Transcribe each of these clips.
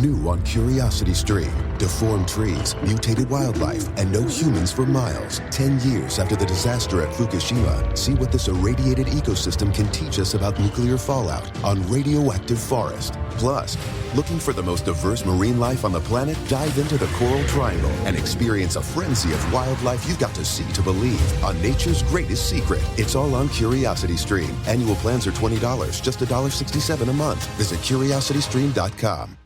New on Curiosity Stream. Deformed trees, mutated wildlife, and no humans for miles. 10 years after the disaster at Fukushima, see what this irradiated ecosystem can teach us about nuclear fallout on Radioactive Forest. Plus, looking for the most diverse marine life on the planet? Dive into the Coral Triangle and experience a frenzy of wildlife you've got to see to believe on nature's greatest secret. It's all on Curiosity Stream. Annual plans are $20, just $1.67 a month. Visit curiositystream.com.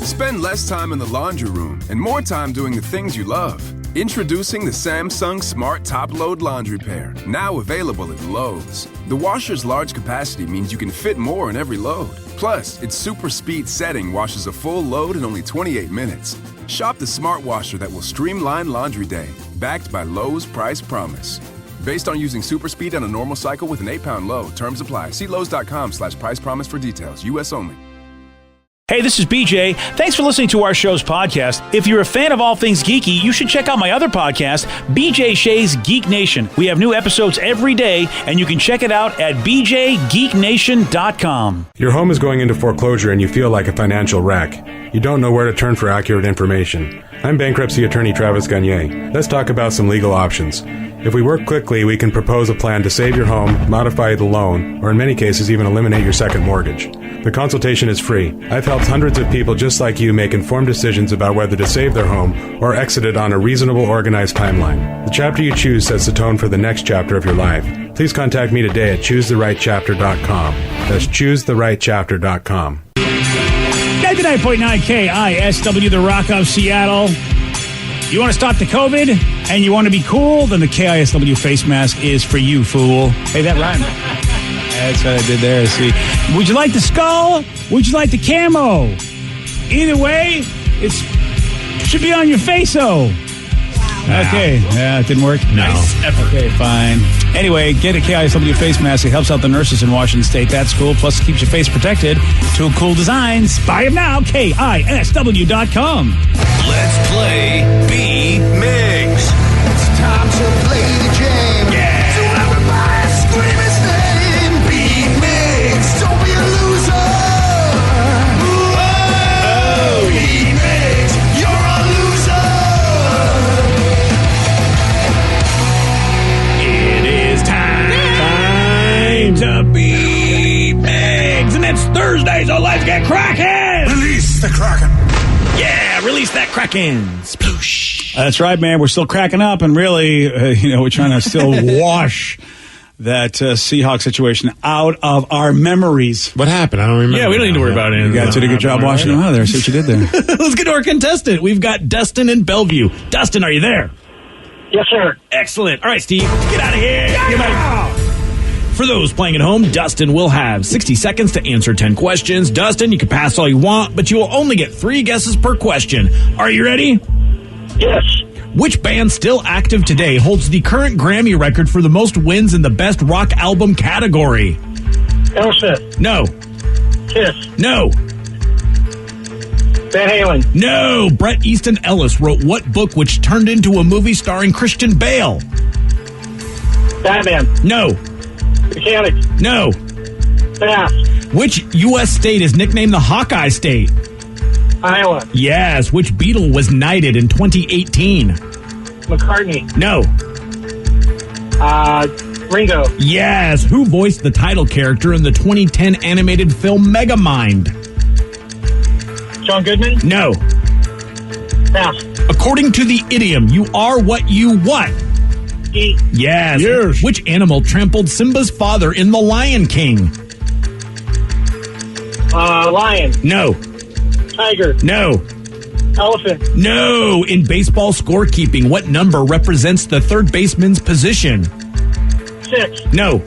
Spend less time in the laundry room and more time doing the things you love. Introducing the Samsung Smart Top Load Laundry Pair, now available at Lowe's. The washer's large capacity means you can fit more in every load. Plus, its super speed setting washes a full load in only 28 minutes. Shop the smart washer that will streamline laundry day, backed by Lowe's Price Promise. Based on using super speed on a normal cycle with an 8-pound load. Terms apply. See Lowe's.com/price promise for details. U.S. only. Hey, this is BJ. Thanks for listening to our show's podcast. If you're a fan of all things geeky, you should check out my other podcast, BJ Shea's Geek Nation. We have new episodes every day, and you can check it out at bjgeeknation.com. Your home is going into foreclosure and you feel like a financial wreck. You don't know where to turn for accurate information. I'm bankruptcy attorney Travis Gagne. Let's talk about some legal options. If we work quickly, we can propose a plan to save your home, modify the loan, or in many cases even eliminate your second mortgage. The consultation is free. I've helped hundreds of people just like you make informed decisions about whether to save their home or exit it on a reasonable, organized timeline. The chapter you choose sets the tone for the next chapter of your life. Please contact me today at choosetherightchapter.com. That's choosetherightchapter.com. 99.9 KISW, the Rock of Seattle. You want to stop the COVID and you want to be cool? Then the KISW face mask is for you, fool. Hey, that rhymed. That's what I did there. See, would you like the skull? Would you like the camo? Either way, it should be on your face-o. Okay. Yeah, it didn't work? Nice effort. Okay, fine. Anyway, get a KISW face mask. It helps out the nurses in Washington State. That's cool. Plus, it keeps your face protected. Two cool designs. Buy them now. KISW.com. Let's play B-Migs. It's time to play the game. Yeah. So everybody scream his name. B-Migs. Don't be a loser. Whoa. B-Migs. You're a loser. It is time to be Migs. And it's Thursday, so let's get cracking. Release the Kraken. Yeah, release that Kraken. Sploosh. That's right, man. We're still cracking up, and really, we're trying to still wash that Seahawks situation out of our memories. What happened? I don't remember. Yeah, we don't need to worry about it. You guys did a good job washing them out of there. See what you did there. Let's get to our contestant. We've got Dustin in Bellevue. Dustin, are you there? Yes, sir. Excellent. All right, Steve, get out of here. Yeah. For those playing at home, Dustin will have 60 seconds to answer 10 questions. Dustin, you can pass all you want, but you will only get 3 guesses per question. Are you ready? Yes. Which band still active today holds the current Grammy record for the most wins in the Best Rock Album category? Aerosmith. No. Kiss. No. Van Halen. No. Bret Easton Ellis wrote what book which turned into a movie starring Christian Bale? Batman. No. Mechanic. No. Fast. Which U.S. state is nicknamed the Hawkeye State? Iowa. Yes. Which Beatle was knighted in 2018? McCartney. No. Ringo. Yes. Who voiced the title character in the 2010 animated film Megamind? John Goodman. No. Fast. According to the idiom, you are what you what? Eat. Yes. Which animal trampled Simba's father in The Lion King? Lion. No. Tiger. No. Elephant. No. In baseball scorekeeping, what number represents the third baseman's position? 6. No.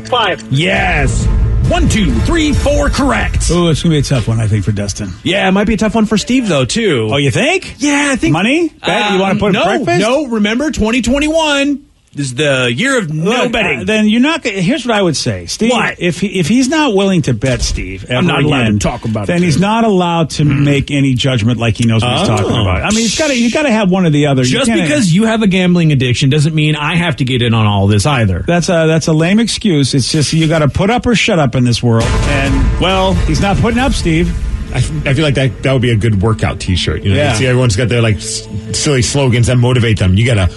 5. Yes. 1, 2, 3, 4, correct. Oh, it's going to be a tough one, I think, for Dustin. Yeah, it might be a tough one for Steve, though, too. Oh, you think? Yeah, I think. Money? Bet? You want to put no, breakfast? No, remember, 2021 is the year of no betting. Then you're not. Here's what I would say, Steve. What? If he's not willing to bet, Steve, I'm not allowed to talk about it. Then he's not allowed to make any judgment like he knows what he's talking about. I mean, you got to have one or the other. Just because you have a gambling addiction doesn't mean I have to get in on all this either. That's a lame excuse. It's just you got to put up or shut up in this world. And well, he's not putting up, Steve. I feel like that would be a good workout T-shirt. You know, Yeah. you see everyone's got their like silly slogans that motivate them. You gotta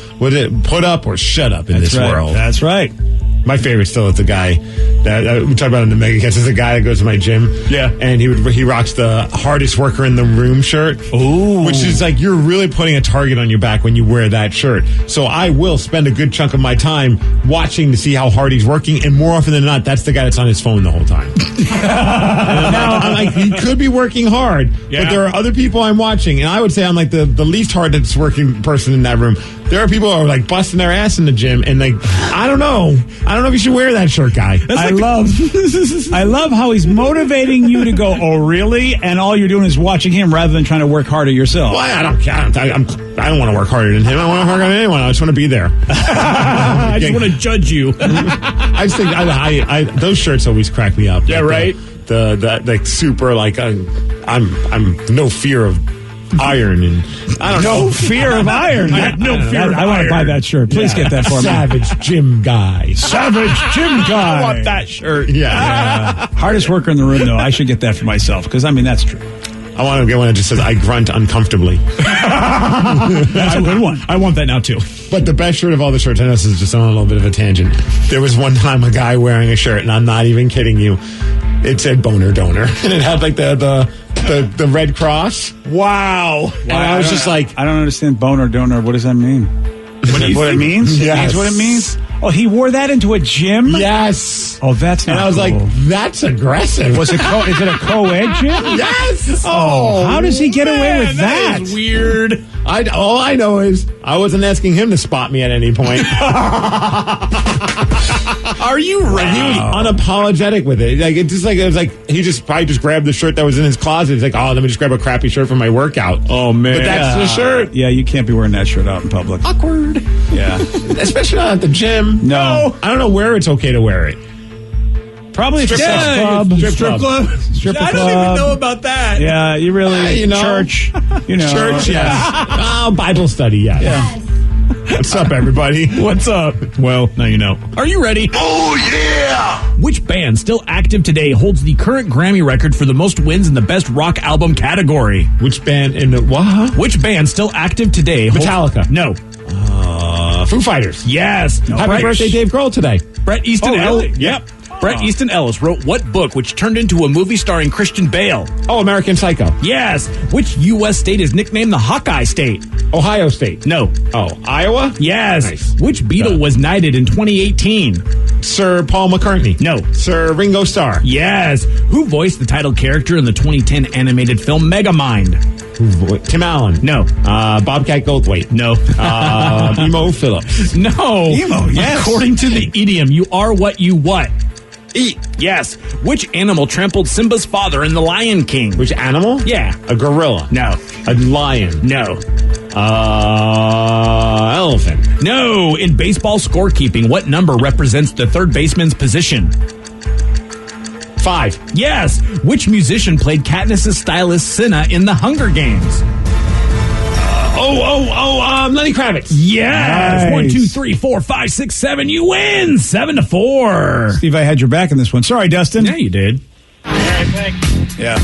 put up or shut up in this world. That's right. My favorite still is the guy that we talked about in the Mega Cast. There's a guy that goes to my gym. Yeah. And he rocks the hardest worker in the room shirt. Ooh. Which is like, you're really putting a target on your back when you wear that shirt. So I will spend a good chunk of my time watching to see how hard he's working. And more often than not, that's the guy that's on his phone the whole time. I'm like, he could be working hard, Yeah. but there are other people I'm watching. And I would say I'm like the least hardest working person in that room. There are people who are like busting their ass in the gym. And like, I don't know if you should wear that shirt, guy. I love how he's motivating you to go, oh, really? And all you're doing is watching him rather than trying to work harder yourself. Well, I don't care. I don't want to work harder than him. I don't want to work harder than anyone. I just want to be there. I just want to judge you. I just think I those shirts always crack me up. Yeah, Like right. The like super like I'm no fear of iron and I don't know. No fear of iron. I have no fear of I want to buy that shirt. Please get that for me. Savage gym guy. Savage gym guy. I want that shirt. Yeah. Hardest worker in the room, though. I should get that for myself because, I mean, that's true. I want to get one that just says I grunt uncomfortably. That's a good one. I want that now, too. But the best shirt of all the shirts, I know this is just on a little bit of a tangent. There was one time a guy wearing a shirt, and I'm not even kidding you. It said boner donor. And it had like the Red Cross. Wow. And I was just like, I don't understand boner donor. What does that mean? What it means? Yes. It means what it means? Oh, he wore that into a gym? yes. Oh, that's not And I was cool. like, that's aggressive. Is it a co-ed gym? Yes. Oh, how does he get away with that? is weird. All I know is I wasn't asking him to spot me at any point. Are you ready? He was unapologetic with it. Like it was like he probably just grabbed the shirt that was in his closet. He's like, oh, let me just grab a crappy shirt for my workout. Oh, man. But that's the shirt. Yeah, you can't be wearing that shirt out in public. Awkward. Yeah. Especially not at the gym. No. I don't know where it's okay to wear it. Probably Strip sex club. club. Strip club. Stripper I club. don't even know about that. Yeah, you really, you know. church, you know. Church, yes. Oh, Bible study, yes. Yeah. What's up, everybody? What's up? Well, now you know. Are you ready? Oh, yeah! Which band still active today holds the current Grammy record for the most wins in the Best Rock Album category? Which band in the what? Which band still active today? Metallica. No. Foo Fighters. Yes. Happy Brett- birthday, Dave Grohl today. Brett Easton Oh, really? Ellis. Yep. Brett Easton Ellis wrote what book which turned into a movie starring Christian Bale? Oh, American Psycho. Yes. Which U.S. state is nicknamed the Hawkeye State? Ohio State. No. Oh, Iowa? Yes. Nice. Which Beatle was knighted in 2018? Sir Paul McCartney. No. Sir Ringo Starr. Yes. Who voiced the title character in the 2010 animated film Megamind? Tim Allen. No. Bobcat Goldthwait. No. Emo Phillips. No. Emo, yes. According to the idiom, you are what you what? Eat. Yes. Which animal trampled Simba's father in The Lion King? Which animal? Yeah. A gorilla. No. A lion. No. Elephant. No. In baseball scorekeeping, what number represents the third baseman's position? 5. Yes. Which musician played Katniss' stylist Cinna in The Hunger Games? Lenny Kravitz. Yes. Nice. 1, 2, 3, 4, 5, 6, 7. You win 7-4. Steve, I had your back in this one. Sorry, Dustin. Yeah, you did. Yeah.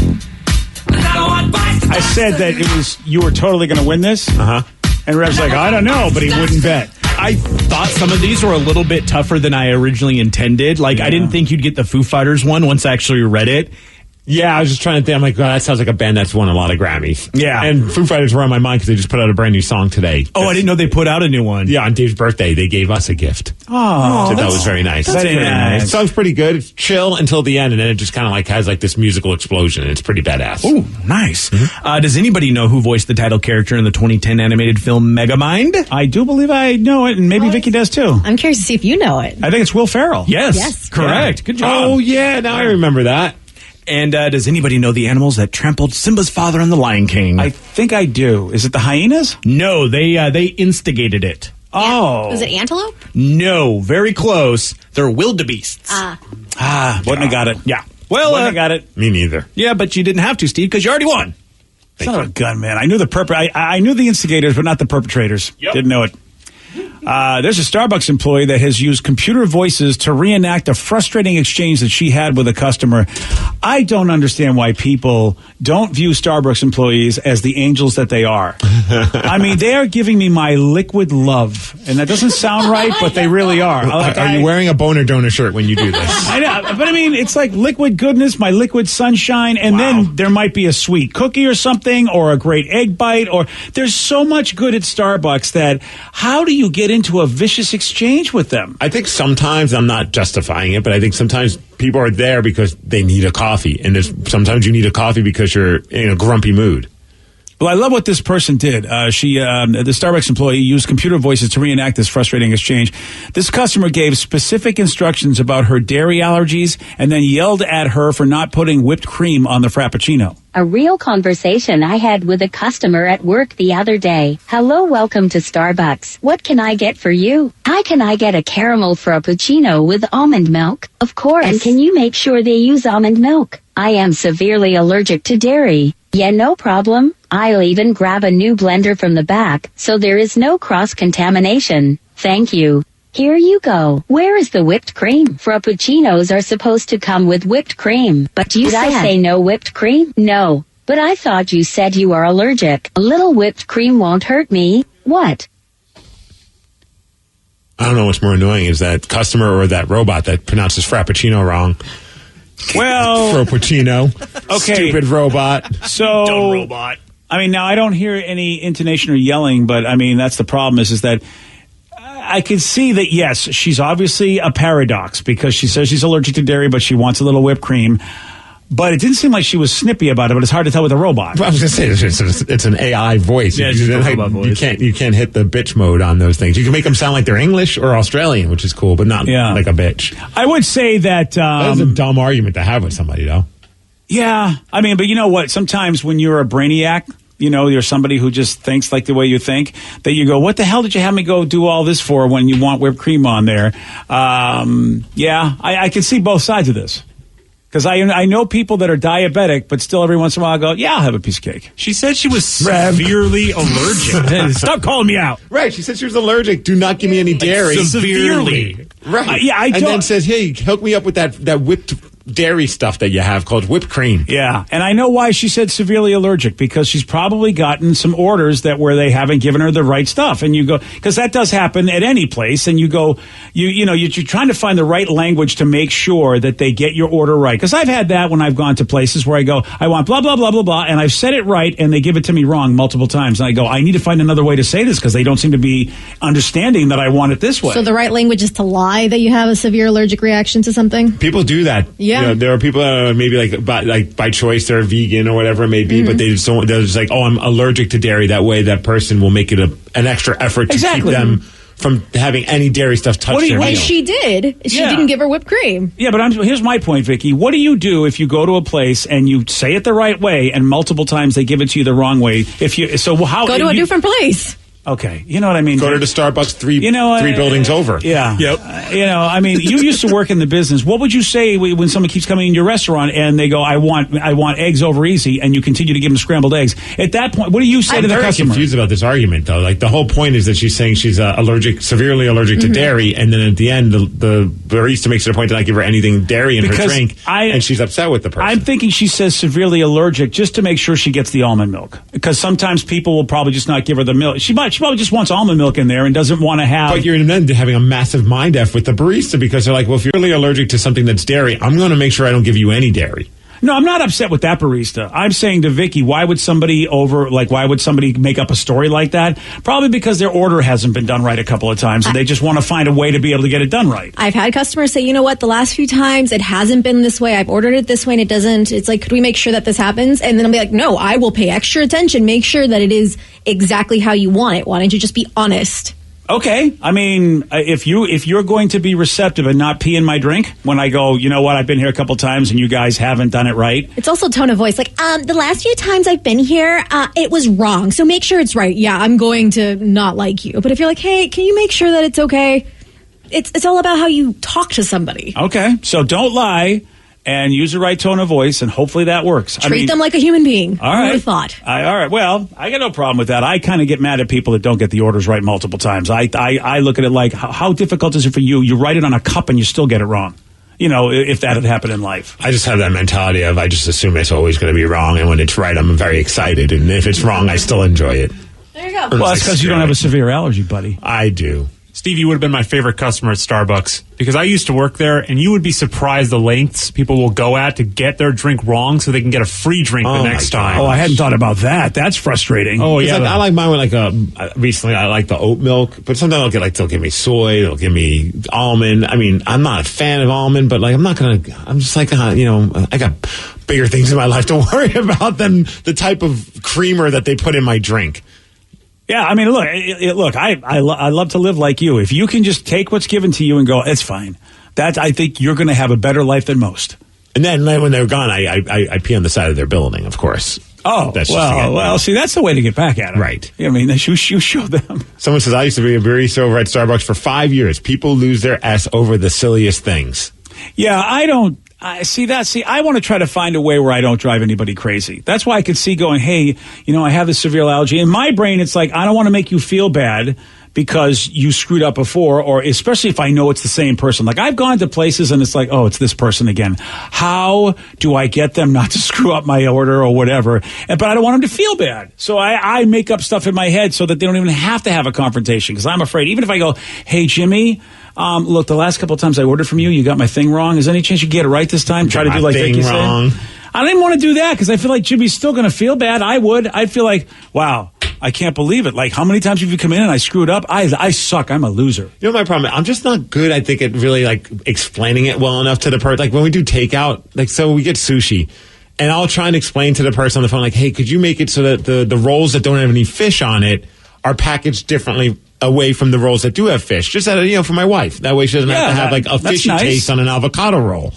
I said that you were totally going to win this. Uh-huh. And Rev's like, I don't know, but he wouldn't bet. I thought some of these were a little bit tougher than I originally intended. Like, I didn't think you'd get the Foo Fighters one once I actually read it. Yeah, I was just trying to think. I'm like, wow, that sounds like a band that's won a lot of Grammys. Yeah. And Foo Fighters were on my mind because they just put out a brand new song today. Oh, I didn't know they put out a new one. Yeah, on Dave's birthday, they gave us a gift. Oh, So that was very nice. that's very nice. The song's pretty good. It's chill until the end, and then it just kind of like has like this musical explosion. It's pretty badass. Ooh, nice. Does anybody know who voiced the title character in the 2010 animated film Megamind? I do believe I know it, and maybe Vicky does too. I'm curious to see if you know it. I think it's Will Ferrell. Yes. Yes. Correct. Good job. Oh, yeah, now I remember that. And does anybody know the animals that trampled Simba's father in The Lion King? I think I do. Is it the hyenas? No, they instigated it. Oh. Was it antelope? No, very close. They're wildebeests. Wouldn't have got it. Yeah. Well, Wouldn't have got it. Me neither. yeah, but you didn't have to, Steve, because you already won. Son of a gun, man. I knew the I knew the instigators, but not the perpetrators. Yep. Didn't know it. There's a Starbucks employee that has used computer voices to reenact a frustrating exchange that she had with a customer. I don't understand why people don't view Starbucks employees as the angels that they are. I mean, they are giving me my liquid love. And that doesn't sound right, but they really are. Are you wearing a boner donor shirt when you do this? I know, but I mean, it's like liquid goodness, my liquid sunshine, and then there might be a sweet cookie or something, or a great egg bite, or there's so much good at Starbucks that how do you get into a vicious exchange with them? I think sometimes, I'm not justifying it, but I think sometimes people are there because they need a coffee, and sometimes you need a coffee because you're in a grumpy mood. Well, I love what this person did. The Starbucks employee used computer voices to reenact this frustrating exchange. This customer gave specific instructions about her dairy allergies and then yelled at her for not putting whipped cream on the Frappuccino. A real conversation I had with a customer at work the other day. Hello, welcome to Starbucks. What can I get for you? Hi, can I get a caramel frappuccino with almond milk? Of course. And can you make sure they use almond milk? I am severely allergic to dairy. Yeah, no problem. I'll even grab a new blender from the back, so there is no cross-contamination. Thank you. Here you go. Where is the whipped cream? Frappuccinos are supposed to come with whipped cream. But you said... Did I say no whipped cream? No. But I thought you said you are allergic. A little whipped cream won't hurt me. What? I don't know what's more annoying, is that customer or that robot that pronounces Frappuccino wrong. Well... Frappuccino. Okay. Stupid robot. So... Dumb robot. I mean, now I don't hear any intonation or yelling, but I mean, that's the problem is that I can see that, yes, she's obviously a paradox because she says she's allergic to dairy, but she wants a little whipped cream. But it didn't seem like she was snippy about it, but it's hard to tell with a robot. Well, I was going to say, it's an AI voice. Yeah, you can't hit the bitch mode on those things. You can make them sound like they're English or Australian, which is cool, but not like a bitch. I would say that... That's a dumb argument to have with somebody, though. Yeah, I mean, but you know what? Sometimes when you're a brainiac, you know, you're somebody who just thinks like the way you think, that you go, what the hell did you have me go do all this for when you want whipped cream on there? I can see both sides of this. Because I know people that are diabetic, but still every once in a while I go, yeah, I'll have a piece of cake. She said she was severely allergic. Stop calling me out. Right, she said she was allergic. Do not give me any dairy. Severely. Right. I and then says, hey, hook me up with that whipped dairy stuff that you have called whipped cream. Yeah, and I know why she said severely allergic, because she's probably gotten some orders where they haven't given her the right stuff, and you go, because that does happen at any place, and you go, you're trying to find the right language to make sure that they get your order right. Because I've had that when I've gone to places where I go, I want blah blah blah blah blah, and I've said it right, and they give it to me wrong multiple times, and I go, I need to find another way to say this because they don't seem to be understanding that I want it this way. So the right language is to lie that you have a severe allergic reaction to something. People do that. Yeah. You know, there are people that are maybe by choice they're vegan or whatever it may be, but they're just like, oh, I'm allergic to dairy. That way, that person will make it an extra effort to keep them from having any dairy stuff touch their meal. And she did. She didn't give her whipped cream. Yeah, but here's my point, Vicky. What do you do if you go to a place and you say it the right way, and multiple times they give it to you the wrong way? Go to a different place. Okay, you know what I mean. Go to the Starbucks three buildings over. Yeah. Yep. I mean, you used to work in the business. What would you say when someone keeps coming in your restaurant and they go, "I want eggs over easy," and you continue to give them scrambled eggs? At that point, what do you say to the customer? I'm very confused about this argument, though. Like, the whole point is that she's saying she's severely allergic to dairy, and then at the end, the barista makes it a point to not give her anything dairy in her drink, and she's upset with the person. I'm thinking she says severely allergic just to make sure she gets the almond milk, because sometimes people will probably just not give her the milk. She probably just wants almond milk in there and doesn't want to have... But you're then having a massive mind F with the barista, because they're like, well, if you're really allergic to something that's dairy, I'm going to make sure I don't give you any dairy. No, I'm not upset with that barista. I'm saying to Vicky, why would somebody make up a story like that? Probably because their order hasn't been done right a couple of times, and they just want to find a way to be able to get it done right. I've had customers say, you know what, the last few times it hasn't been this way. I've ordered it this way and it doesn't. It's like, could we make sure that this happens? And then I'll be like, no, I will pay extra attention. Make sure that it is exactly how you want it. Why don't you just be honest? Okay. I mean, if you're going to be receptive and not pee in my drink when I go, you know what, I've been here a couple times and you guys haven't done it right. It's also tone of voice. Like, the last few times I've been here, it was wrong. So make sure it's right. Yeah, I'm going to not like you. But if you're like, hey, can you make sure that it's okay? It's all about how you talk to somebody. Okay. So don't lie. and use the right tone of voice, and hopefully that works. Treat them like a human being. All Who right. would've thought? All right. Well, I got no problem with that. I kind of get mad at people that don't get the orders right multiple times. I look at it like, how difficult is it for you? You write it on a cup and you still get it wrong. You know, if that had happened in life. I just have that mentality of I just assume it's always going to be wrong, and when it's right, I'm very excited, and if it's wrong, I still enjoy it. There you go. Well, that's because you don't have a severe allergy, buddy. I do. Steve, you would have been my favorite customer at Starbucks because I used to work there, and you would be surprised the lengths people will go at to get their drink wrong so they can get a free drink the next time. Oh, I hadn't thought about that. That's frustrating. Oh, yeah. I like mine with recently I like the oat milk, but sometimes they'll give me soy, they'll give me almond. I mean, I'm not a fan of almond, but I'm just like, I got bigger things in my life to worry about than the type of creamer that they put in my drink. Yeah, I mean, look, I love to live like you. If you can just take what's given to you and go, it's fine. I think you're going to have a better life than most. And then when they're gone, I pee on the side of their building, of course. Oh, see, that's the way to get back at them. Right. I mean, you show them. Someone says, I used to be a barista over at Starbucks for 5 years. People lose their S over the silliest things. Yeah, I don't. I want to try to find a way where I don't drive anybody crazy. That's why I could see going, hey, I have this severe allergy. In my brain, it's like, I don't want to make you feel bad because you screwed up before, or especially if I know it's the same person. Like, I've gone to places and it's like, oh, it's this person again. How do I get them not to screw up my order or whatever? But I don't want them to feel bad. So I make up stuff in my head so that they don't even have to have a confrontation, because I'm afraid, even if I go, hey, Jimmy, look, the last couple of times I ordered from you, you got my thing wrong. Is there any chance you get it right this time? Try to do like Vicky said. I didn't want to do that because I feel like Jimmy's still going to feel bad. I'd feel like, wow, I can't believe it. Like, how many times have you come in and I screwed up? I suck. I'm a loser. You know my problem? I'm just not good, I think, at really explaining it well enough to the person. Like when we do takeout, so we get sushi. And I'll try and explain to the person on the phone, like, hey, could you make it so that the rolls that don't have any fish on it are packaged differently away from the rolls that do have fish? Just for my wife. That way she doesn't have to have a fishy taste on an avocado roll.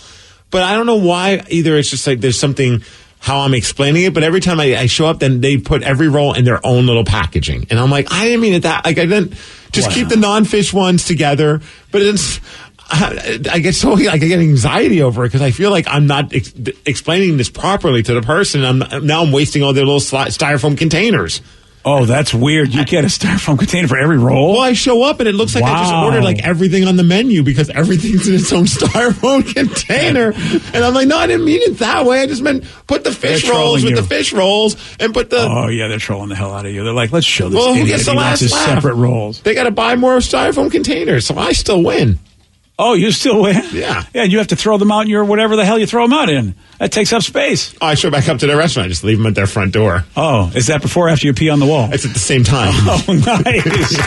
But I don't know why either. It's just like there's something how I'm explaining it. But every time I show up, then they put every roll in their own little packaging. And I'm like, I didn't mean it that. Like, I didn't just keep the non-fish ones together. But I get I get anxiety over it because I feel like I'm not explaining this properly to the person. I'm wasting all their little styrofoam containers. Oh, that's weird. You get a styrofoam container for every roll? Well, I show up and it looks like I just ordered everything on the menu because everything's in its own styrofoam container. And I'm like, no, I didn't mean it that way. I just meant put the fish rolls with the fish rolls and put the... Oh, yeah, they're trolling the hell out of you. They're like, let's show this who idiot gets the he wants last his laugh? Separate rolls. They got to buy more styrofoam containers, so I still win. Oh, you still win? Yeah. Yeah, and you have to throw them out in your whatever the hell you throw them out in. That takes up space. Oh, I show back up to their restaurant. I just leave them at their front door. Oh, is that before or after you pee on the wall? It's at the same time. Oh, nice.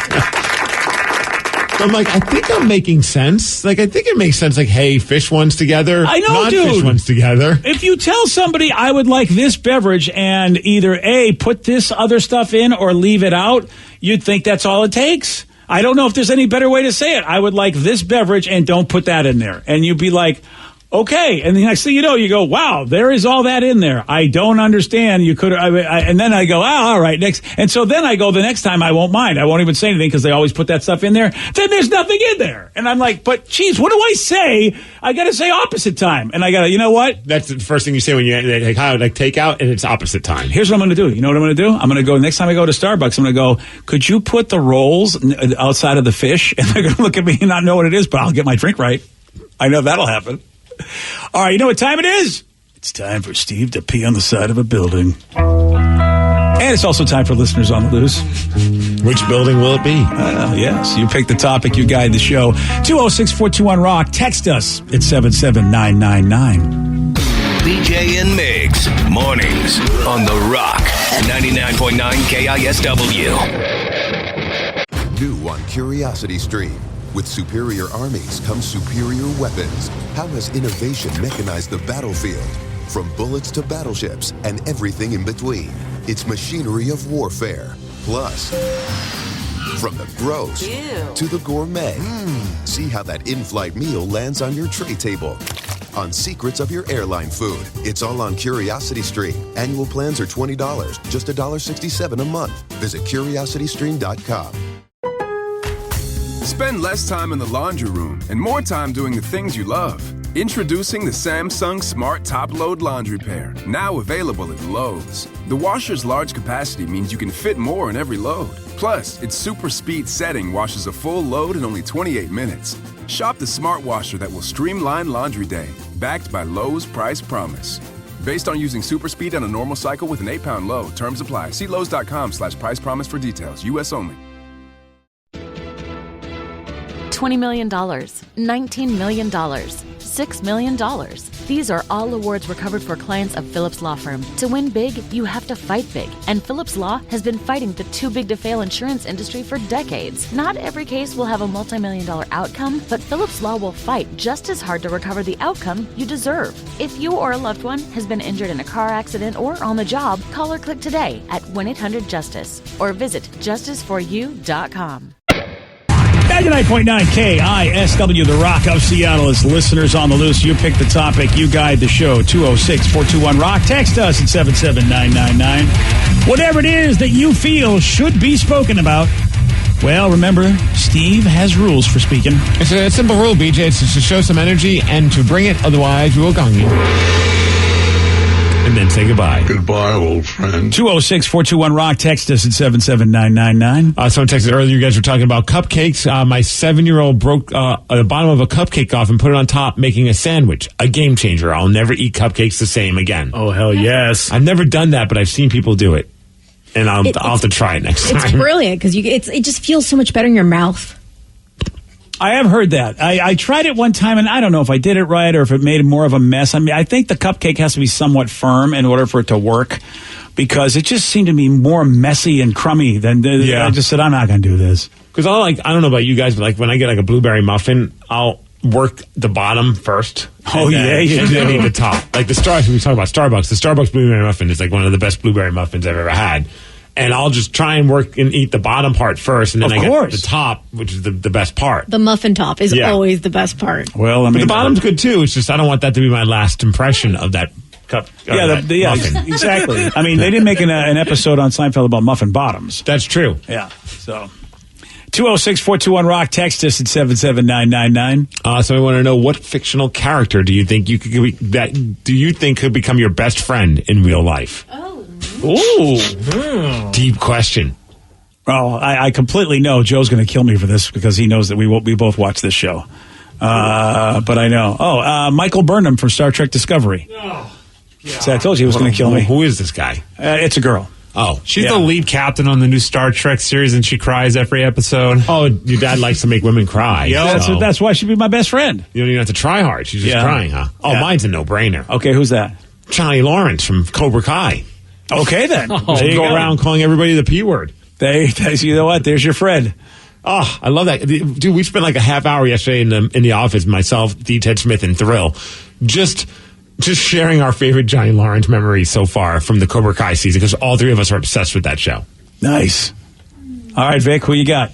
I'm like, I think I'm making sense. Like, I think it makes sense. Like, hey, fish ones together. I know, not dude. Fish ones together. If you tell somebody I would like this beverage and either A, put this other stuff in or leave it out, you'd think that's all it takes. I don't know if there's any better way to say it. I would like this beverage and don't put that in there. And you'd be like, okay. And the next thing you know, you go, wow, there is all that in there. I don't understand. You could, and then I go, all right, next. And so then I go, the next time I won't mind. I won't even say anything because they always put that stuff in there. Then there's nothing in there. And I'm like, but geez, what do I say? I got to say opposite time. And I got to, you know what? That's the first thing you say when you take out and it's opposite time. Here's what I'm going to do. You know what I'm going to do? I'm going to go, next time I go to Starbucks, I'm going to go, could you put the rolls outside of the fish? And they're going to look at me and not know what it is, but I'll get my drink right. I know that'll happen. All right, you know what time it is? It's time for Steve to pee on the side of a building. And it's also time for listeners on the loose. Which building will it be? Yes, you pick the topic, you guide the show. 206-421-ROCK. Text us at 77999. BJ and Migs, mornings on The Rock, 99.9 KISW. New on Curiosity Stream. With superior armies comes superior weapons. How has innovation mechanized the battlefield? From bullets to battleships and everything in between. It's machinery of warfare. Plus, from the gross to the gourmet. See how that in-flight meal lands on your tray table. On secrets of your airline food. It's all on Curiosity Stream. Annual plans are $20, just $1.67 a month. Visit curiositystream.com. Spend less time in the laundry room and more time doing the things you love. Introducing the Samsung Smart Top Load Laundry Pair, now available at Lowe's. The washer's large capacity means you can fit more in every load. Plus, its super speed setting washes a full load in only 28 minutes. Shop the smart washer that will streamline laundry day, backed by Lowe's Price Promise. Based on using super speed on a normal cycle with an 8-pound load, terms apply. See Lowe's.com/price promise for details. U.S. only. $20 million, $19 million, $6 million. These are all awards recovered for clients of Phillips Law Firm. To win big, you have to fight big. And Phillips Law has been fighting the too big to fail insurance industry for decades. Not every case will have a multi-million-dollar outcome, but Phillips Law will fight just as hard to recover the outcome you deserve. If you or a loved one has been injured in a car accident or on the job, call or click today at 1-800-JUSTICE or visit justiceforyou.com. 99.9 KISW, The Rock of Seattle, is listeners on the loose. You pick the topic, you guide the show. 206-421-ROCK. Text us at 77999. Whatever it is that you feel should be spoken about. Well, remember, Steve has rules for speaking. It's a simple rule, BJ. It's just to show some energy and to bring it, otherwise we will gong you. And then say goodbye. Goodbye, old friend. 206-421-ROCK. Text us at 77999. Someone texted earlier, you guys were talking about cupcakes. My 7-year-old broke the bottom of a cupcake off and put it on top, making a sandwich. A game changer. I'll never eat cupcakes the same again. Oh, hell yes. I've never done that, but I've seen people do it. And I'll have to try it next time. It's brilliant because it just feels so much better in your mouth. I have heard that. I tried it one time, and I don't know if I did it right or if it made more of a mess. I mean, I think the cupcake has to be somewhat firm in order for it to work, because it just seemed to be more messy and crummy than I just said, I'm not going to do this. Because I don't know about you guys, but like when I get like a blueberry muffin, I'll work the bottom first. Oh, yeah, you and do. then eat the top. Like we talk about Starbucks. The Starbucks blueberry muffin is like one of the best blueberry muffins I've ever had. And I'll just try and work and eat the bottom part first, and then I get the top, which is the best part. The muffin top is always the best part. Well, I mean, but the bottom's good too. It's just I don't want that to be my last impression of that cup. Muffin. Exactly. I mean, they didn't make an episode on Seinfeld about muffin bottoms. That's true. Yeah. So 206-421-ROCK. Text us at 77999. So I want to know, what fictional character do you think could become your best friend in real life? Ooh. Deep question. Well, I completely know Joe's going to kill me for this because he knows that we both watch this show. But I know. Michael Burnham from Star Trek Discovery. So I told you he was going to kill me. Who is this guy? It's a girl. Oh. She's the lead captain on the new Star Trek series, and she cries every episode. Oh, your dad likes to make women cry. Yeah, that's why she'd be my best friend. You don't even have to try hard. She's just crying, huh? Oh, mine's a no-brainer. Okay, who's that? Johnny Lawrence from Cobra Kai. Okay, then. They go around calling everybody the P word. You know what? There's your friend. Oh, I love that. Dude, we spent like a half hour yesterday in the office, myself, D. Ted Smith, and Thrill, just sharing our favorite Johnny Lawrence memories so far from the Cobra Kai season, because all three of us are obsessed with that show. Nice. All right, Vic, who you got?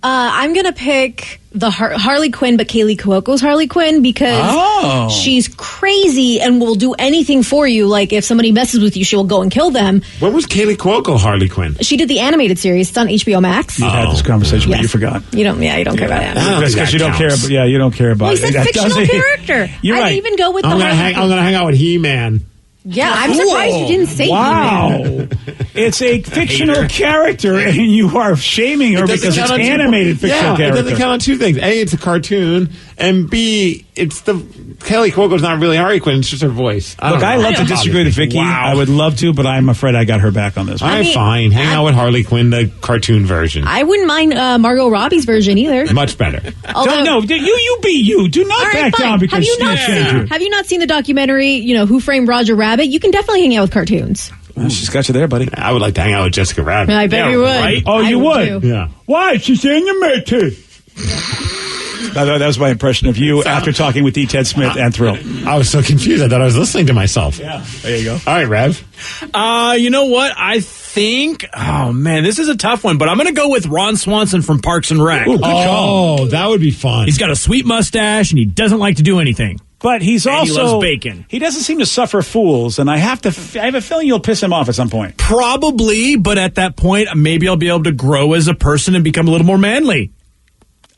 I'm going to pick the Harley Quinn, but Kaylee Cuoco's Harley Quinn, because she's crazy and will do anything for you. Like, if somebody messes with you, she will go and kill them. What was Kaylee Cuoco Harley Quinn? She did the animated series. It's on HBO Max. You had this conversation, but you forgot. You don't care about it. Because you don't care. You don't care about well, he said fictional character. You're right. I'd even go with I'm going to hang out with He-Man. Yeah, I'm surprised you didn't say He-Man. It's a fictional character, and you are shaming her because it's animated fictional character. It doesn't count on two things. A, it's a cartoon, and B, it's Kelly Cuoco's not really Harley Quinn, it's just her voice. Look, I love to disagree with Vicky. Wow. I would love to, but I'm afraid I got her back on this one. All right, fine. Hang out with Harley Quinn, the cartoon version. I wouldn't mind Margot Robbie's version either. Much better. No, you be you. Do not back down because Steve changed you. Have you not seen the documentary, Who Framed Roger Rabbit? You can definitely hang out with cartoons. Well, she's got you there, buddy. I would like to hang out with Jessica Rabbit. I bet you would. Right? Oh, you would? Too. Yeah. Why? She's animated. That was my impression of you after talking with D. Ted Smith and Thrill. I was so confused. I thought I was listening to myself. Yeah. There you go. All right, Rev. You know what? I think, oh man, this is a tough one, but I'm going to go with Ron Swanson from Parks and Rec. Ooh, good call. That would be fun. He's got a sweet mustache and he doesn't like to do anything. But he's also he loves bacon. He doesn't seem to suffer fools, and I have a feeling you'll piss him off at some point. Probably, but at that point, maybe I'll be able to grow as a person and become a little more manly.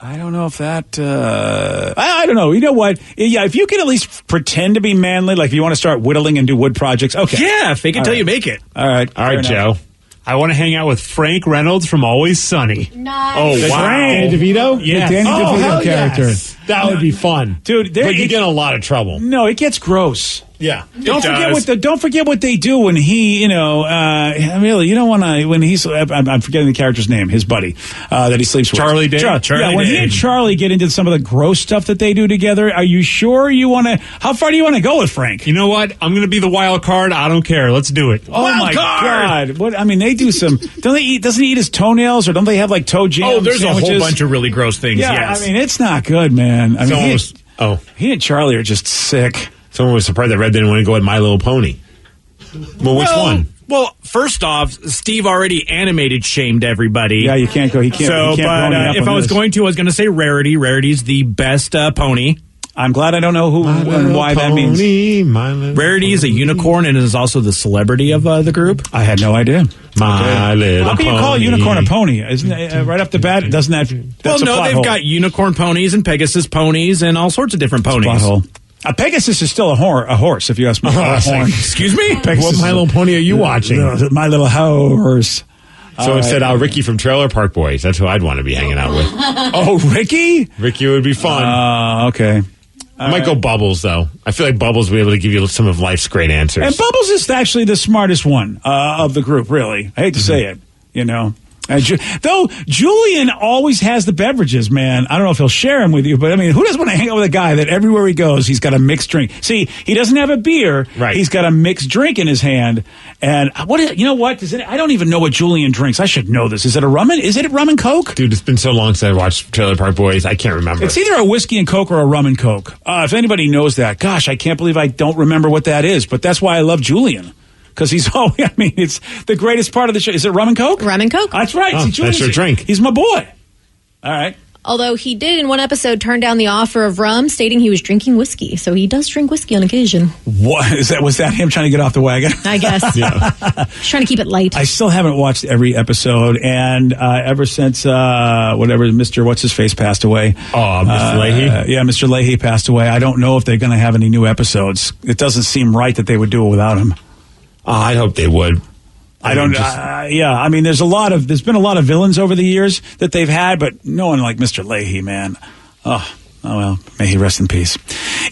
I don't know if that. I don't know. You know what? Yeah, if you can at least pretend to be manly, like if you want to start whittling and do wood projects, okay. Yeah, fake it All till right. you make it. All right. All right, Joe. I want to hang out with Frank Reynolds from Always Sunny. Nice. Oh, wow. Frank. Danny DeVito? Yeah, The Danny DeVito hell character. yes. That would be fun. Dude, but you get in a lot of trouble. No, it gets gross. Yeah. Don't forget what they do when he, really, you don't want to, when he's, I'm forgetting the character's name, his buddy, that he sleeps with. Charlie Day? Yeah, when he and Charlie get into some of the gross stuff that they do together, are you sure you want to, how far do you want to go with Frank? You know what? I'm going to be the wild card. I don't care. Let's do it. Oh my God. What, I mean, they do some, doesn't he eat his toenails or don't they have like toe jam Oh, there's sandwiches? a whole bunch of really gross things, Yeah, yes. I mean, it's not good, man. I mean, Almost, he and Charlie are just sick. Someone was surprised that Red didn't want to go with My Little Pony. Well, which one? Well, first off, Steve already animated shamed everybody. Yeah, you can't go. He can't. So, he can't but pony up if on I was this. going to, I was going to say Rarity. Rarity's the best pony. I'm glad I don't know who and why that means. Rarity is a unicorn and is also the celebrity of the group. I had no idea. My Little How can you call a unicorn a pony? Isn't it, right off the bat? Doesn't that? That's Well, no, they've got unicorn ponies and Pegasus ponies and all sorts of different ponies. A Pegasus is still a horse, if you ask me. A horn. Excuse me? Pegasus What My Little Pony are you watching? My Little Horse. So instead, Ricky from Trailer Park Boys. That's who I'd want to be hanging out with. Oh, Ricky? Ricky would be fun. Okay. I might go Bubbles, though. I feel like Bubbles will be able to give you some of life's great answers. And Bubbles is actually the smartest one of the group, really. I hate to say it, Though Julian always has the beverages, man. I don't know if he'll share them with you, but I mean, who doesn't want to hang out with a guy that everywhere he goes, he's got a mixed drink? See, he doesn't have a beer. Right. He's got a mixed drink in his hand. And you know what? I don't even know what Julian drinks. I should know this. Is it is it rum and Coke? Dude, it's been so long since I watched Trailer Park Boys. I can't remember. It's either a whiskey and Coke or a rum and Coke. If anybody knows that, gosh, I can't believe I don't remember what that is. But that's why I love Julian. Because he's it's the greatest part of the show. Is it rum and Coke? Rum and Coke. That's right. Oh, See, Julian's- that's your drink. He's my boy. All right. Although he did in one episode turn down the offer of rum, stating he was drinking whiskey. So he does drink whiskey on occasion. What is that? Was that him trying to get off the wagon? I guess. He's trying to keep it light. I still haven't watched every episode, and ever since Mr. What's his face passed away. Oh, Mr. Leahy. Yeah, Mr. Leahy passed away. I don't know if they're going to have any new episodes. It doesn't seem right that they would do it without him. I'd hope they would. I don't. Yeah, I mean, there's been a lot of villains over the years that they've had, but no one like Mr. Leahy, man. Oh well, may he rest in peace.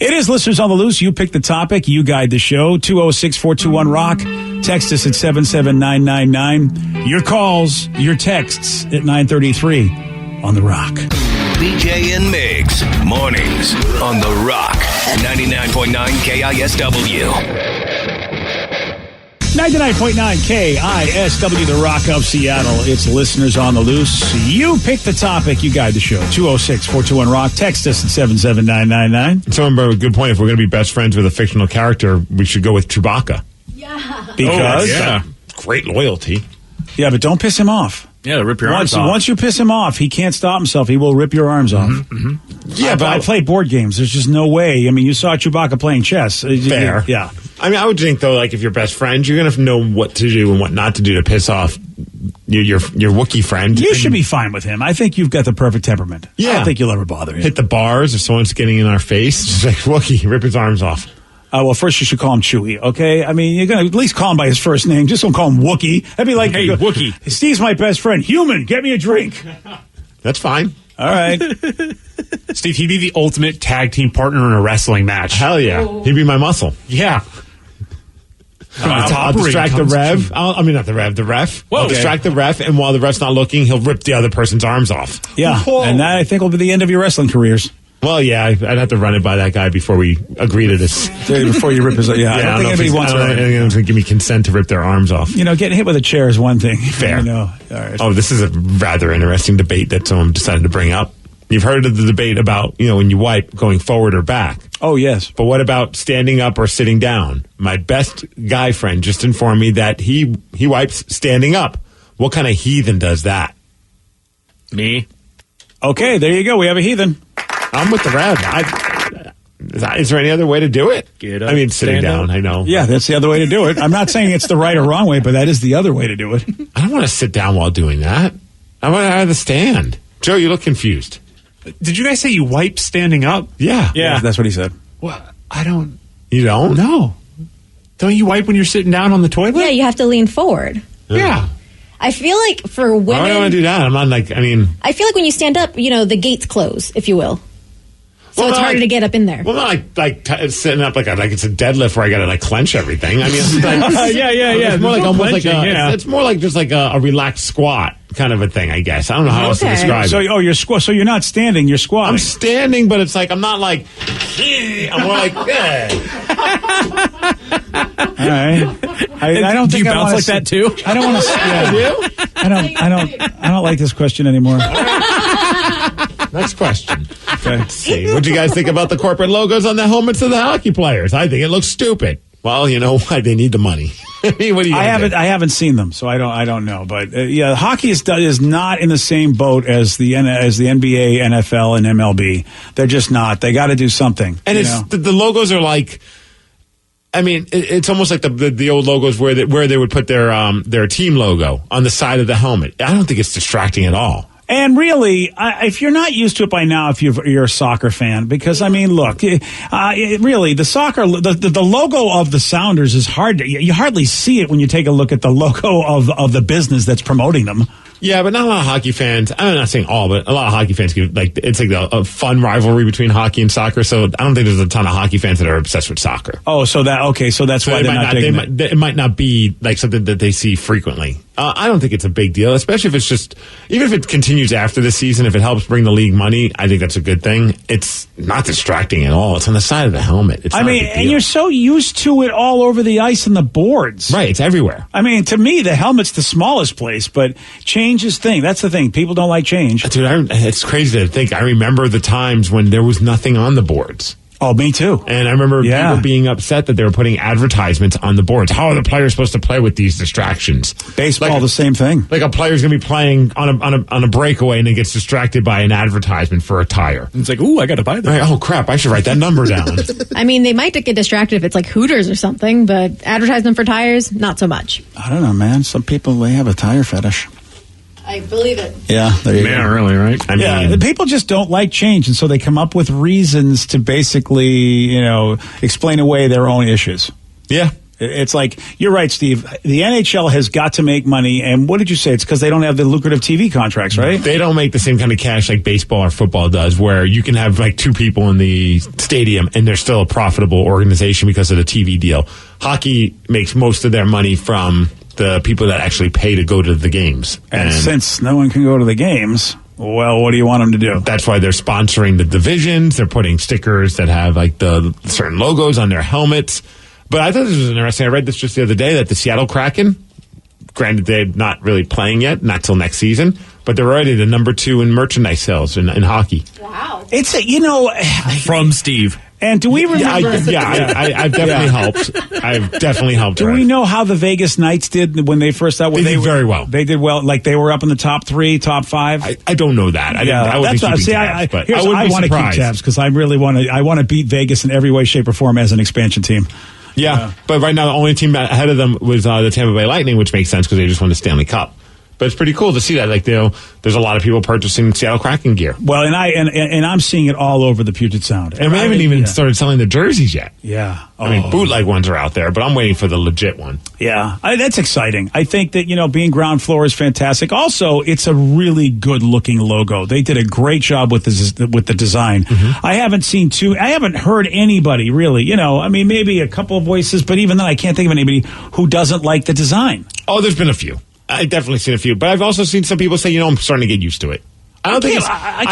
It is Listeners on the Loose. You pick the topic, you guide the show. 206-421-ROCK. Text us at 77999. Your calls, your texts at 933 on the Rock. BJ and Migs, mornings on The Rock, 99.9 KISW. 99.9 KISW, the Rock of Seattle. It's Listeners on the Loose. You pick the topic, you guide the show. 206-421-ROCK. Text us at 77999. Someone brought a good point. If we're going to be best friends with a fictional character, we should go with Chewbacca. Yeah. Because? Yeah. Great loyalty. Yeah, but don't piss him off. Yeah, rip your arms off. Once you piss him off, he can't stop himself. He will rip your arms off. Yeah, but I play board games. There's just no way. I mean, you saw Chewbacca playing chess. Fair. Yeah. I mean, I would think, though, like, if you're best friends, you're going to know what to do and what not to do to piss off your Wookiee friend. You should be fine with him. I think you've got the perfect temperament. Yeah. I don't think you'll ever bother him. Hit the bars if someone's getting in our face. Just like, Wookiee, rip his arms off. Well, first you should call him Chewie, okay? I mean, you're going to at least call him by his first name. Just don't call him Wookiee. That'd be like, Hey, Wookiee. Steve's my best friend. Human, get me a drink. That's fine. All right. Steve, he'd be the ultimate tag team partner in a wrestling match. Hell yeah. He'd be my muscle. Yeah. I'll distract the Rev. The ref. Whoa. I'll distract the ref, and while the ref's not looking, he'll rip the other person's arms off. Yeah, and that, I think, will be the end of your wrestling careers. Well, yeah, I'd have to run it by that guy before we agree to this. Before you rip his... Yeah, I don't think anybody wants to. I don't think anyone's going to give me consent to rip their arms off. You know, getting hit with a chair is one thing. Fair. You know. All right. Oh, this is a rather interesting debate that someone decided to bring up. You've heard of the debate about, when you wipe, going forward or back. Oh, yes. But what about standing up or sitting down? My best guy friend just informed me that he wipes standing up. What kind of heathen does that? Me. Okay, there you go. We have a heathen. I'm with the Rev. Is there any other way to do it? Get up, I mean, sitting stand down, up. I know. Yeah, that's the other way to do it. I'm not saying it's the right or wrong way, but that is the other way to do it. I don't want to sit down while doing that. I want to rather stand. Joe, you look confused. Did you guys say you wipe standing up? Yeah. Yeah, that's what he said. Well, I don't. You don't? No. Don't you wipe when you're sitting down on the toilet? Yeah, you have to lean forward. Yeah. I feel like for women, Why do I want to do that? I'm not like, I mean. I feel like when you stand up, the gates close, if you will. So Well, it's not harder like- to get up in there. Well, not sitting up like it's a deadlift where I got to like clench everything. I mean, it's like, Yeah. It's more like There's no almost like clenching, yeah. it's more like just like a relaxed squat kind of a thing, I guess. I don't know how else to Okay. describe So, it. you're so you're not standing, you're squatting. I'm standing, but it's like I'm not like. I'm more like. All right. I don't Do think you I bounce wanna like that too? I don't want to. I don't like this question anymore. Next question. Okay. Let's see. What do you guys think about the corporate logos on the helmets of the hockey players? I think it looks stupid. Well, you know why? They need the money. I mean, what do you? I haven't seen them, so I don't know. But yeah, hockey is not in the same boat as the NBA, NFL, and MLB. They're just not. They got to do something. And it's the logos are like. I mean, it's almost like the old logos where they would put their team logo on the side of the helmet. I don't think it's distracting at all. And really, if you're not used to it by now, if you're a soccer fan, because I mean, look, really, the soccer, the logo of the Sounders is hard. You hardly see it when you take a look at the logo of the business that's promoting them. Yeah, but not a lot of hockey fans. I'm not saying all, but a lot of hockey fans it's like a fun rivalry between hockey and soccer. So I don't think there's a ton of hockey fans that are obsessed with soccer. Oh, so that's why they're not digging it. It might not be like something that they see frequently. I don't think it's a big deal, especially if it's just, even if it continues after the season, if it helps bring the league money, I think that's a good thing. It's not distracting at all. It's on the side of the helmet. It's not a big deal. And you're so used to it all over the ice and the boards. Right, it's everywhere. I mean, to me, the helmet's the smallest place, but change is thing. That's the thing. People don't like change. Dude, it's crazy to think. I remember the times when there was nothing on the boards. Oh, me too. And I remember people being upset that they were putting advertisements on the boards. How are the players supposed to play with these distractions? Baseball, the same thing. Like a player's going to be playing on a breakaway and then gets distracted by an advertisement for a tire. It's like, ooh, I got to buy that. Right, oh, crap, I should write that number down. I mean, they might get distracted if it's like Hooters or something, but advertisement for tires, not so much. I don't know, man. Some people, they have a tire fetish. I believe it. Yeah, there you go. Really, right? I mean, people just don't like change, and so they come up with reasons to basically, explain away their own issues. Yeah. It's like, you're right, Steve. The NHL has got to make money, and what did you say? It's because they don't have the lucrative TV contracts, right? They don't make the same kind of cash like baseball or football does, where you can have like two people in the stadium and they're still a profitable organization because of the TV deal. Hockey makes most of their money from the people that actually pay to go to the games. And since no one can go to the games, well, what do you want them to do? That's why they're sponsoring the divisions. They're putting stickers that have like the certain logos on their helmets. But I thought this was interesting. I read this just the other day that the Seattle Kraken, granted they're not really playing yet, not till next season, but they're already the number 2 in merchandise sales in hockey. Wow. It's From Steve. And do we remember? I've definitely helped. I've definitely helped. Do we know how the Vegas Knights did when they first out? They did very well. They did well. Like they were up in the top 3, top 5. I don't know that. I wasn't keeping tabs, but I wouldn't be want to keep surprised. tabs because I really want to. I want to beat Vegas in every way, shape, or form as an expansion team. Yeah, but right now the only team ahead of them was the Tampa Bay Lightning, which makes sense because they just won the Stanley Cup. But it's pretty cool to see that. Like, there's a lot of people purchasing Seattle Kraken gear. Well, and I'm seeing it all over the Puget Sound. And we haven't even started selling the jerseys yet. Yeah. I mean, bootleg ones are out there, but I'm waiting for the legit one. Yeah, that's exciting. I think that, being ground floor is fantastic. Also, it's a really good looking logo. They did a great job with the design. Mm-hmm. I haven't heard anybody really, maybe a couple of voices, but even then I can't think of anybody who doesn't like the design. Oh, there's been a few. I've definitely seen a few, but I've also seen some people say, I'm starting to get used to it. I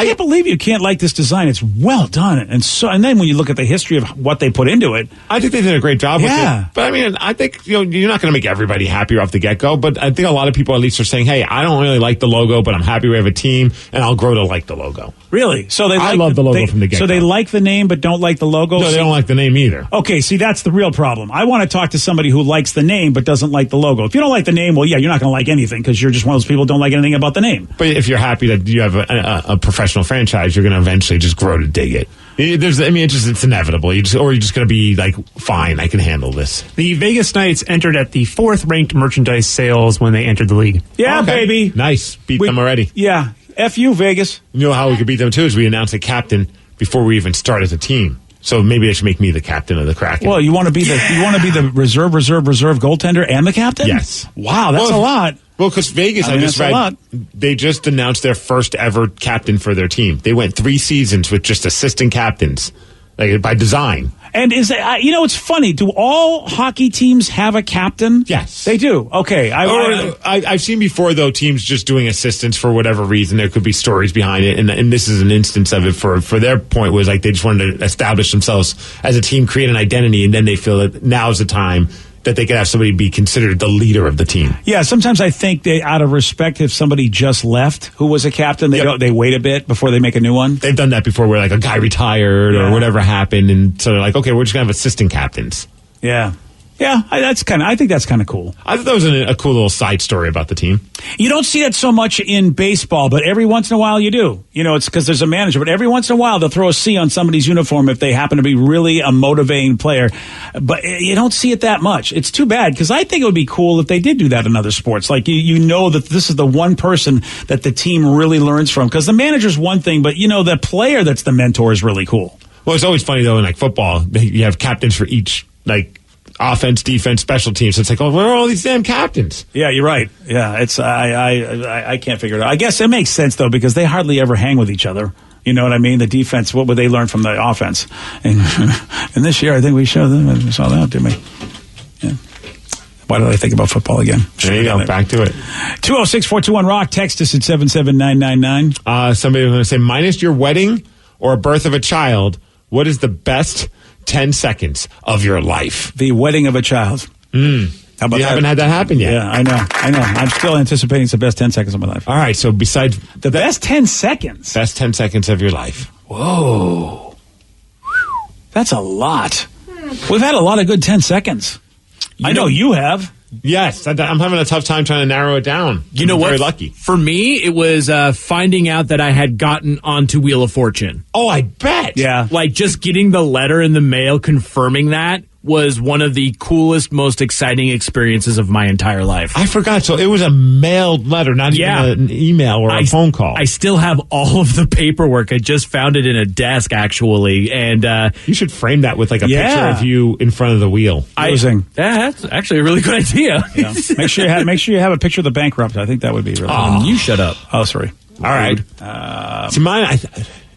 can't believe you can't like this design. It's well done, and then when you look at the history of what they put into it, I think they did a great job with it. But I mean, I think you're not going to make everybody happy off the get go. But I think a lot of people at least are saying, "Hey, I don't really like the logo, but I'm happy we have a team, and I'll grow to like the logo." Really? So I love the logo from the get go. So they like the name, but don't like the logo. No, they don't like the name either. Okay, see, that's the real problem. I want to talk to somebody who likes the name but doesn't like the logo. If you don't like the name, well, yeah, you're not going to like anything because you're just one of those people who don't like anything about the name. But if you're happy that you have a professional franchise, you're going to eventually just grow to dig it. It's inevitable. You're just going to be like, fine, I can handle this. The Vegas Knights entered at the 4th ranked merchandise sales when they entered the league. Yeah, baby. Nice. Beat them already. Yeah. F you, Vegas. You know how we could beat them, too, is we announce a captain before we even start as a team. So maybe they should make me the captain of the Kraken. Well, you want to be the reserve goaltender and the captain? Yes. Wow, that's a lot. Well, because Vegas, I just read, they just announced their first ever captain for their team. They went 3 seasons with just assistant captains, like by design. And it's funny. Do all hockey teams have a captain? Yes, they do. Okay, I've seen before though teams just doing assistants for whatever reason. There could be stories behind it, and this is an instance of it. For their point was like they just wanted to establish themselves as a team, create an identity, and then they feel that now's the time that they could have somebody be considered the leader of the team. Yeah, sometimes I think they, out of respect, if somebody just left who was a captain, they wait a bit before they make a new one. They've done that before, where like a guy retired or whatever happened, and so they're like, okay, we're just gonna have assistant captains. Yeah. Yeah, I think that's kind of cool. I thought that was a cool little side story about the team. You don't see that so much in baseball, but every once in a while you do. You know, it's because there's a manager, but every once in a while they'll throw a C on somebody's uniform if they happen to be really a motivating player. But you don't see it that much. It's too bad, because I think it would be cool if they did do that in other sports. Like, you know that this is the one person that the team really learns from. Because the manager's one thing, but, you know, the player that's the mentor is really cool. Well, it's always funny, though, in like football, you have captains for each, like, offense, defense, special teams. So it's like, oh, where are all these damn captains? Yeah, you're right. Yeah, it's I can't figure it out. I guess it makes sense though, because they hardly ever hang with each other. You know what I mean? The defense, what would they learn from the offense? And this year, I think we showed them. We saw that, didn't we? Yeah. Why did I think about football again? There you go. Back to it. 206-421-ROCK. Text us at 77999. Somebody was going to say, minus your wedding or a birth of a child, what is the best 10 seconds of your life? The wedding of a child. How about you haven't had that happen yet. Yeah, I know. I'm still anticipating it's the best 10 seconds of my life. All right, so besides the best 10 seconds. Best 10 seconds of your life. Whoa. That's a lot. We've had a lot of good 10 seconds. I know you have. Yes, I'm having a tough time trying to narrow it down. You know I'm what? Very lucky. For me, it was finding out that I had gotten onto Wheel of Fortune. Oh, I bet. Yeah. Like, just getting the letter in the mail confirming that was one of the coolest, most exciting experiences of my entire life. I forgot. So it was a mailed letter, not even an email or a phone call. I still have all of the paperwork. I just found it in a desk, actually. And you should frame that with like a picture of you in front of the wheel. That's actually a really good idea. Yeah. Make sure you have a picture of the bankrupt. I think that would be really good. You shut up. Oh, sorry. All right. See, mine,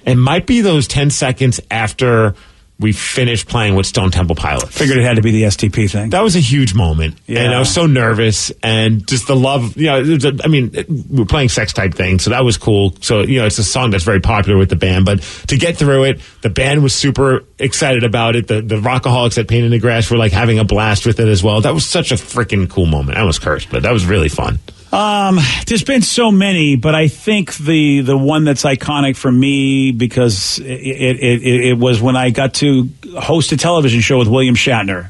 it might be those 10 seconds after we finished playing with Stone Temple Pilots. Figured it had to be the STP thing. That was a huge moment. Yeah. And I was so nervous, and just the love, we were playing sex type thing, so that was cool. So, it's a song that's very popular with the band, but to get through it, the band was super excited about it. The Rockaholics at Pain in the Grass were like having a blast with it as well. That was such a freaking cool moment. I almost cursed, but that was really fun. There's been so many, but I think the one that's iconic for me, because it was when I got to host a television show with William Shatner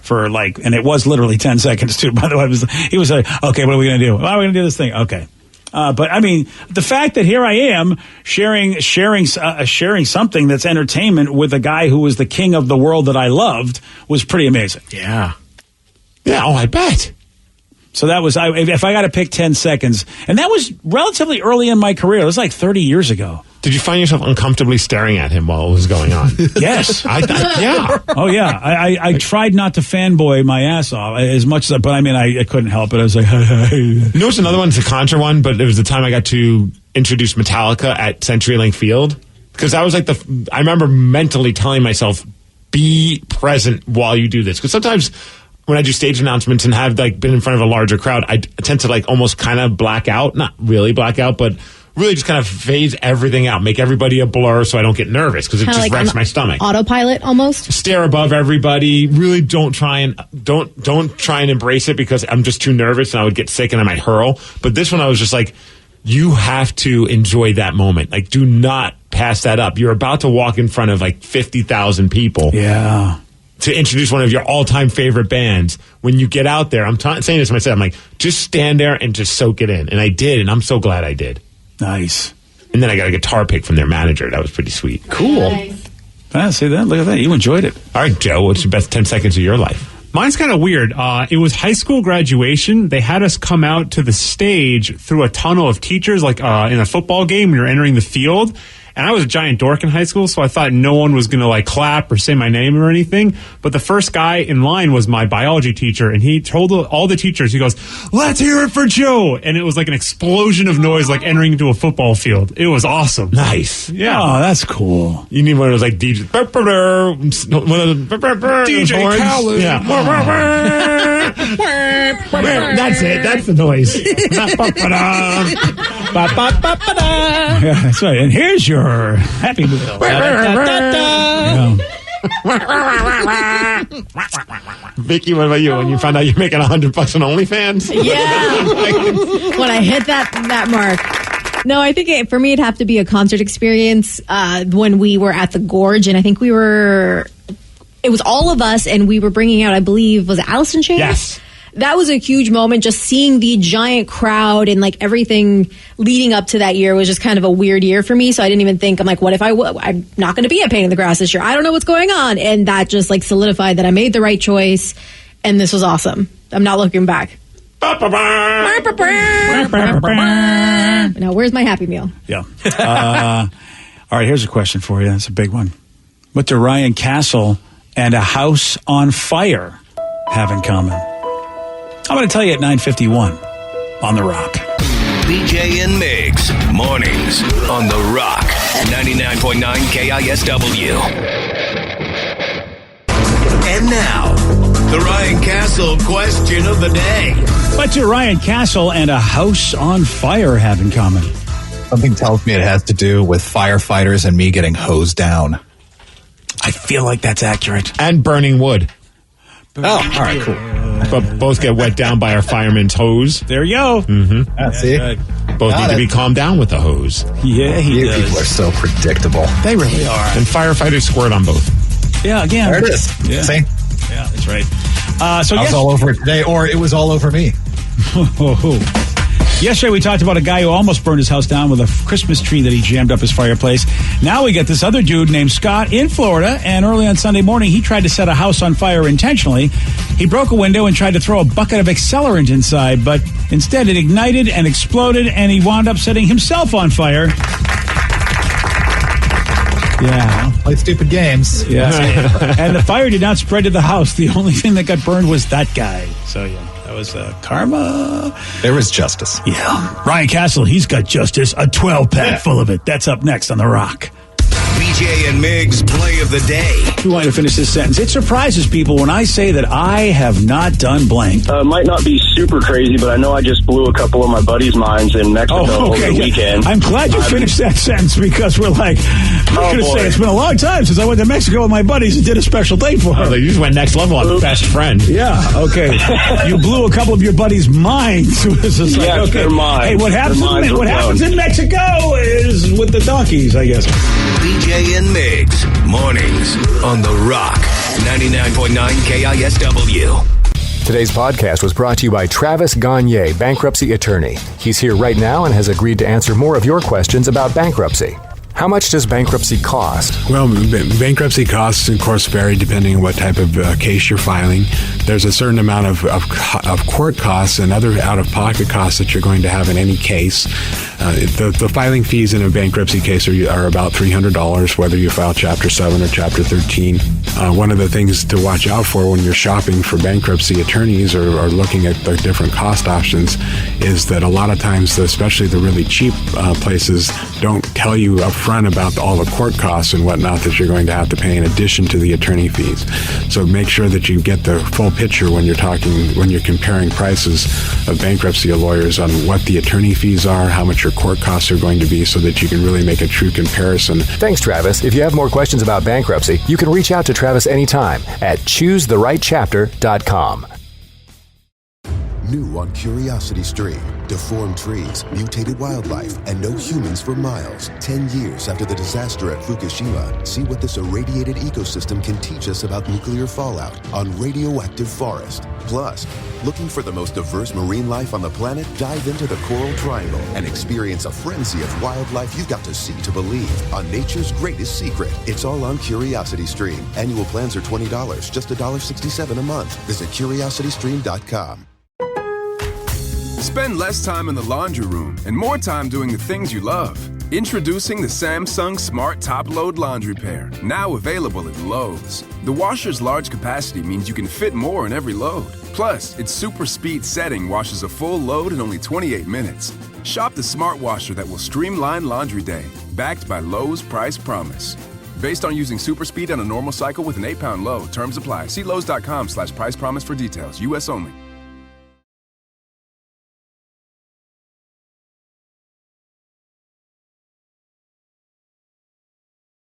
and it was literally 10 seconds too. By the way, he was like, okay, what are we going to do? Are we going to do this thing? Okay. But I mean, the fact that here I am sharing something that's entertainment with a guy who was the king of the world that I loved was pretty amazing. Yeah. Yeah. Oh, I bet. So that was, if I got to pick 10 seconds, and that was relatively early in my career. It was like 30 years ago. Did you find yourself uncomfortably staring at him while it was going on? Yes. Yeah. Oh, yeah. I tried not to fanboy my ass off as much as, but I mean, I couldn't help it. I was like, You know what's another one? It's a contra one, but it was the time I got to introduce Metallica at CenturyLink Field. Because I was like I remember mentally telling myself, be present while you do this. Because sometimes when I do stage announcements and have been in front of a larger crowd, I tend to almost kind of black out. Not really black out, but really just kind of phase everything out, make everybody a blur so I don't get nervous, because it Kinda just wrecks my stomach. Autopilot almost. Stare above everybody. Really don't try and embrace it, because I'm just too nervous and I would get sick and I might hurl. But this one I was just like, you have to enjoy that moment. Do not pass that up. You're about to walk in front of 50,000 people. Yeah. To introduce one of your all-time favorite bands. When you get out there, I'm saying this to myself, I'm like, just stand there and just soak it in. And I did, and I'm so glad I did. Nice. And then I got a guitar pick from their manager. That was pretty sweet. Cool. Nice. See that? Look at that. You enjoyed it. All right, Joe, what's the best 10 seconds of your life? Mine's kind of weird. It was high school graduation. They had us come out to the stage through a tunnel of teachers, like in a football game when you're entering the field. And I was a giant dork in high school, so I thought no one was going to like clap or say my name or anything. But the first guy in line was my biology teacher, and he told all the teachers, he goes, "Let's hear it for Joe!" And it was like an explosion of noise, like entering into a football field. It was awesome. Nice. Yeah. Oh, that's cool. You need one of those like DJ. One of the DJ Khaled. Yeah. That's it. That's the noise. Yeah, that's right. And here's your Happy Meal. Vicky, what about you? When you found out you're making $100 on OnlyFans? Yeah. When I hit that mark. No, I think for me it'd have to be a concert experience when we were at the Gorge, and I think it was all of us, and we were bringing out, I believe, was it Alice in Chains? Yes. That was a huge moment, just seeing the giant crowd and like everything leading up to that year was just kind of a weird year for me. So I didn't even think, I'm like, what if I'm not going to be at Pain in the Grass this year? I don't know what's going on. And that just like solidified that I made the right choice. And this was awesome. I'm not looking back. Now, where's my Happy Meal? Yeah. All right, here's a question for you. It's a big one. What do Ryan Castle and a house on fire have in common? I'm going to tell you at 9:51 on The Rock. BJ and Migs, mornings on The Rock, 99.9 KISW. And now, the Ryan Castle question of the day. What do Ryan Castle and a house on fire have in common? Something tells me it has to do with firefighters and me getting hosed down. I feel like that's accurate. And burning wood. Oh, all right, cool. But both get wet down by our fireman's hose. There you go. Mm-hmm. See? Both need to be calmed down with the hose. Yeah, You people are so predictable. They really are. And firefighters squirt on both. Yeah, again. There it is. Yeah. See? Yeah, that's right. So I was all over it today, or it was all over me. Yesterday we talked about a guy who almost burned his house down with a Christmas tree that he jammed up his fireplace. Now we get this other dude named Scott in Florida, and early on Sunday morning he tried to set a house on fire intentionally. He broke a window and tried to throw a bucket of accelerant inside, but instead it ignited and exploded, and he wound up setting himself on fire. Yeah. Play stupid games. Yeah. And the fire did not spread to the house. The only thing that got burned was that guy. So, yeah, that was karma. There was justice. Yeah. Ryan Castle, he's got justice. A 12-pack full of it. That's up next on The Rock. BJ and Migs play of the day. We want you to finish this sentence. It surprises people when I say that I have not done blank. Might not be super crazy, but I know I just blew a couple of my buddies' minds in Mexico over the weekend. I'm glad you finished that sentence because we're going to say it's been a long time since I went to Mexico with my buddies and did a special thing for them. You just went next level on best friend. Yeah, okay. You blew a couple of your buddies' minds. It's just like, Yes, okay. their minds. Hey, what happens in Mexico is with the donkeys, I guess. BJ and Migs, mornings on The Rock, 99.9 KISW. Today's podcast was brought to you by Travis Gagne, bankruptcy attorney. He's here right now and has agreed to answer more of your questions about bankruptcy. How much does bankruptcy cost? Well, bankruptcy costs, of course, vary depending on what type of case you're filing. There's a certain amount of court costs and other out-of-pocket costs that you're going to have in any case. The filing fees in a bankruptcy case are about $300, whether you file Chapter 7 or Chapter 13. One of the things to watch out for when you're shopping for bankruptcy attorneys or looking at the different cost options is that a lot of times, especially the really cheap places, don't tell you up front about all the court costs and whatnot that you're going to have to pay in addition to the attorney fees. So make sure that you get the full picture when you're comparing prices of bankruptcy lawyers on what the attorney fees are, how much your court costs are going to be, so that you can really make a true comparison. Thanks, Travis. If you have more questions about bankruptcy, you can reach out to Travis anytime at choosetherightchapter.com. New on Curiosity Stream. Deformed trees, mutated wildlife, and no humans for miles. 10 years after the disaster at Fukushima, see what this irradiated ecosystem can teach us about nuclear fallout on Radioactive Forest. Plus, looking for the most diverse marine life on the planet? Dive into the Coral Triangle and experience a frenzy of wildlife you've got to see to believe on nature's greatest secret. It's all on Curiosity Stream. Annual plans are $20, just $1.67 a month. Visit curiositystream.com. Spend less time in the laundry room and more time doing the things you love. Introducing the Samsung Smart Top Load Laundry Pair, now available at Lowe's. The washer's large capacity means you can fit more in every load. Plus, its super speed setting washes a full load in only 28 minutes. Shop the smart washer that will streamline laundry day, backed by Lowe's Price Promise. Based on using super speed on a normal cycle with an 8-pound load, terms apply. See Lowe's.com/price promise for details. U.S. only.